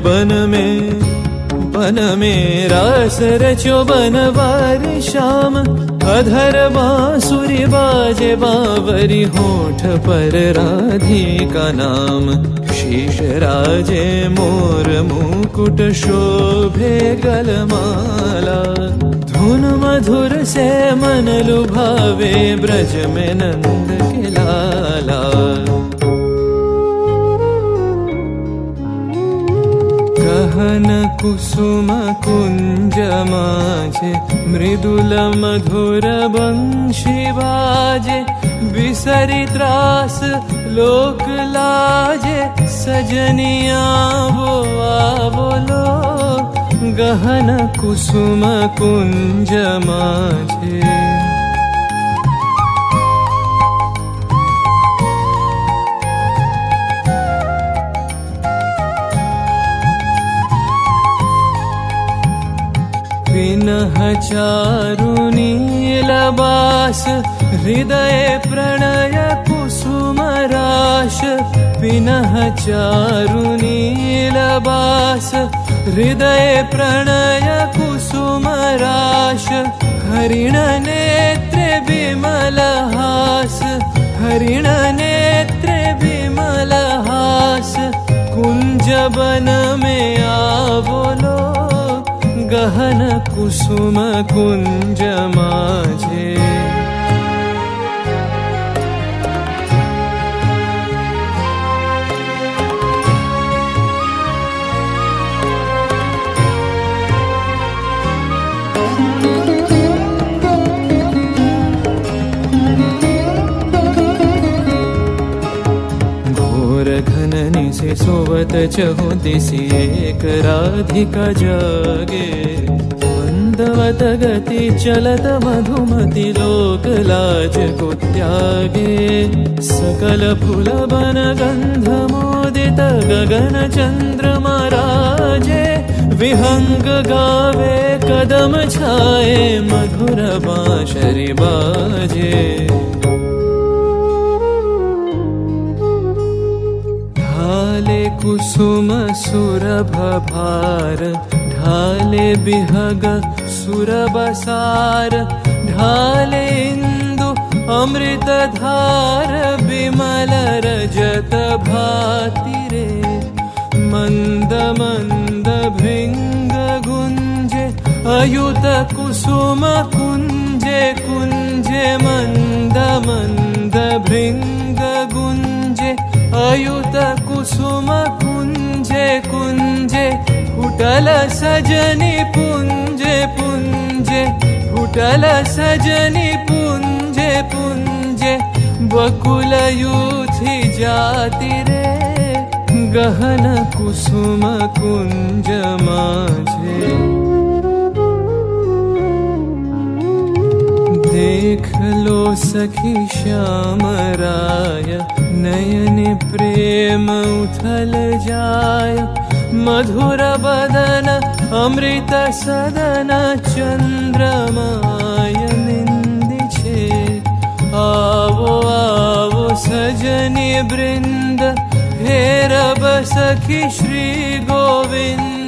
बन में रास रचो बनवारी श्याम। अधर बांसुरी बाजे बावरी होठ पर राधिका नाम। शीश राजे मोर मुकुट शोभे गलमाला। धुन मधुर से मन लुभावे ब्रज में नंद के लाला। गहन कुसुम कुंज माझे मृदुल मधुर बंशी बाजे। बिसरी त्रास लोक लाजे सजनिया वो आवलो। गहन कुसुम कुंज माझे विनह चारु नीलबास। हृदय प्रणय कुसुम राश। विनह चारु नीलबास। हृदय प्रणय कुसुम राश। हरिण नेत्रे विमल हास। हरिण नेत्रे विमल हास। कुंज बन में आवलो। गहन कुसुम कुंज माझे घोर घननी से सोवत चहु दिसी एक राधिका जागे। मंदवत गति चलत मधुमति लोक लाज को त्यागे। सकल फूल बन गंध मोदित गगन चंद्रमा राजे। विहंग गावे कदम छाए मधुर बांसुरी बाजे। ढाले कुसुम सुरभ भार। ढाले बिहग सुरबसार। ढाले इंदु अमृत धार। विमल रजत भाति रे। मंद मंद भृंग गुंजे। अयुत कुसुम कुंजे कुंजे। मंद मंद भृंग गुंजे। अयुत कुसुम कुंजे कुंजे। फुटल सजनी पुंजे पुंजे। फुटल सजनी पुंजे पुंजे। बकुल यूथी जाति रे। गहन कुसुम कुंज माझे देख लो सखी श्याम राय। नयन प्रेम उथल जाय। मधुर बदन अमृत सदन। चंद्रमाय निंदी छे। आवो आवो सजनी वृंद। हेरब सखी श्री गोविंद।